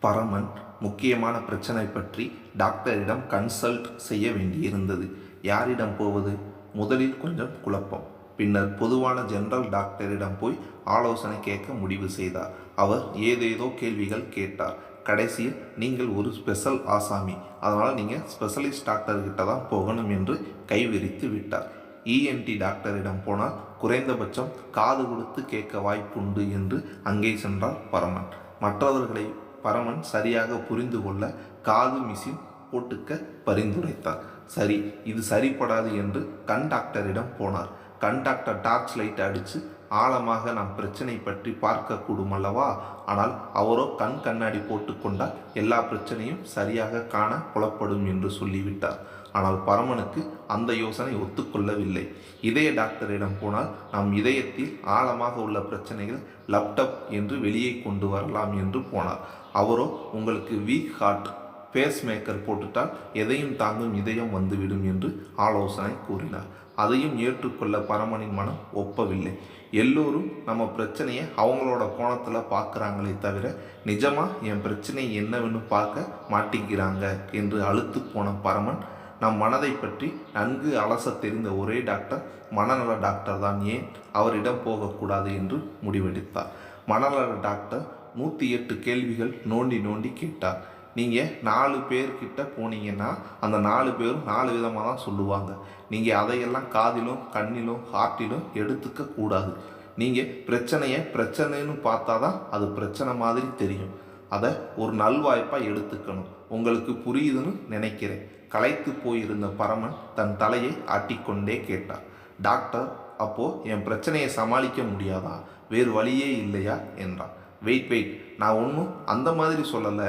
பரமன் முக்கியமான பிரச்சனை பற்றி டாக்டரிடம் கன்சல்ட் செய்ய வேண்டியிருந்தது. யாரிடம் போவது? முதலில் கொஞ்சம் குழப்பம். பின்னர் பொதுவான ஜெனரல் டாக்டரிடம் போய் ஆலோசனை கேட்க முடிவு செய்தார். அவர் ஏதேதோ கேள்விகள் கேட்டார். கடைசியில், நீங்கள் ஒரு ஸ்பெஷல் ஆசாமி, அதனால் நீங்கள் ஸ்பெஷலிஸ்ட் டாக்டர்கிட்ட தான் போகணும் என்று கைவிரித்து விட்டார். இஎன்டி டாக்டரிடம் போனால் குறைந்தபட்சம் காது கொடுத்து கேட்க வாய்ப்புண்டு என்று அங்கே சென்றார் பரமன். மற்றவர்களை பரமன் சரியாக புரிந்து கொள்ள காது மிஷின் போட்டுக்க பரிந்துரைத்தார். சரி, இது சரிப்படாது என்று கண் டாக்டரிடம் போனார். கண் டாக்டர் டார்ச் லைட் அடித்து ஆழமாக நம் பிரச்சனை பற்றி பார்க்கக்கூடும் அல்லவா? ஆனால் அவரோ கண்ணாடி போட்டுக்கொண்டால் எல்லா பிரச்சனையும் சரியாக காண புலப்படும் என்று சொல்லிவிட்டார். ஆனால் பரமனுக்கு அந்த யோசனை ஒத்துக்கொள்ளவில்லை. இதய டாக்டரிடம் போனால் நம் இதயத்தில் ஆழமாக உள்ள பிரச்சனைகள் லேப்டாப் என்று வெளியே கொண்டு வரலாம் என்று போனார். அவரோ உங்களுக்கு வீக் ஹார்ட், பேஸ் மேக்கர் போட்டுட்டால் எதையும் தாங்கும் இதயம் வந்துவிடும் என்று ஆலோசனை கூறினார். அதையும் ஏற்றுக்கொள்ள பரமனின் மனம் ஒப்பவில்லை. எல்லோரும் நம்ம பிரச்சனையை அவங்களோட கோணத்தில் பார்க்குறாங்களே தவிர நிஜமாக என் பிரச்சனை என்னவென்னு பார்க்க மாட்டேங்கிறாங்க என்று அழுத்து போன பரமன் நம் மனதை பற்றி நன்கு அலச தெரிந்த ஒரே டாக்டர் மனநல டாக்டர் தான், ஏன் அவரிடம் போகக்கூடாது என்று முடிவெடுத்தார். மனநல டாக்டர் 108 கேள்விகள் நோண்டி கேட்டார். நீங்கள் 4 பேர்கிட்ட போனீங்கன்னா அந்த 4 பேரும் 4 விதமாக தான் சொல்லுவாங்க. நீங்கள் அதையெல்லாம் காதிலும் கண்ணிலும் ஹார்ட்டிலும் எடுத்துக்க கூடாது. நீங்கள் பிரச்சனைன்னு பார்த்தா தான் அது பிரச்சனை மாதிரி தெரியும். அதை ஒரு நல்வாய்ப்பாக எடுத்துக்கணும். உங்களுக்கு புரியுதுன்னு நினைக்கிறேன். களைத்து போயிருந்த பரமன் தன் தலையை ஆட்டிக்கொண்டே கேட்டார். டாக்டர், அப்போது என் பிரச்சனையை சமாளிக்க முடியாதா? வேறு வழியே இல்லையா என்றார். வெயிட், நான் ஒன்றும் அந்த மாதிரி சொல்லலை.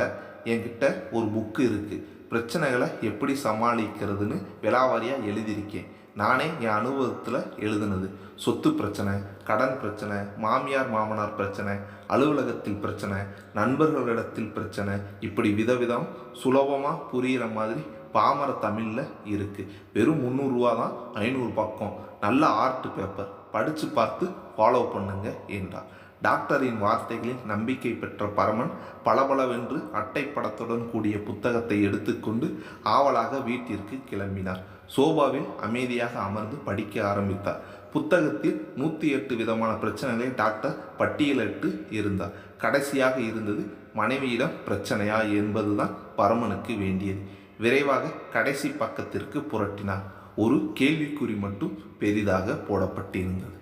என்கிட்ட ஒரு புக்கு இருக்குது. பிரச்சனைகளை எப்படி சமாளிக்கிறதுன்னு விலாவாரியாக எழுதியிருக்கேன். நானே என் அனுபவத்தில் எழுதுனது. சொத்து பிரச்சனை, கடன் பிரச்சனை, மாமியார் மாமனார் பிரச்சனை, அலுவலகத்தில் பிரச்சனை, நண்பர்களிடத்தில் பிரச்சனை, இப்படி விதவிதம் சுலபமாக புரிகிற மாதிரி பாமர தமிழில் இருக்குது. வெறும் 300 ரூபா தான், 500 பக்கம், நல்ல ஆர்ட் பேப்பர், படித்து பார்த்து ஃபாலோ பண்ணுங்க என்றார். டாக்டரின் வார்த்தைகளில் நம்பிக்கை பெற்ற பரமன் பளபளவென்று அட்டைப்படத்துடன் கூடிய புத்தகத்தை எடுத்துக்கொண்டு ஆவலாக வீட்டிற்கு கிளம்பினார். சோபாவில் அமைதியாக அமர்ந்து படிக்க ஆரம்பித்தார். புத்தகத்தில் 108 விதமான பிரச்சனைகளை டாக்டர் பட்டியலிட்டு இருந்தார். கடைசியாக இருந்தது மனைவியிடம் பிரச்சனையா என்பதுதான் பரமனுக்கு வேண்டியது. விரைவாக கடைசி பக்கத்திற்கு புரட்டினார். ஒரு கேள்விக்குறி மட்டும் பெரிதாக போடப்பட்டிருந்தது.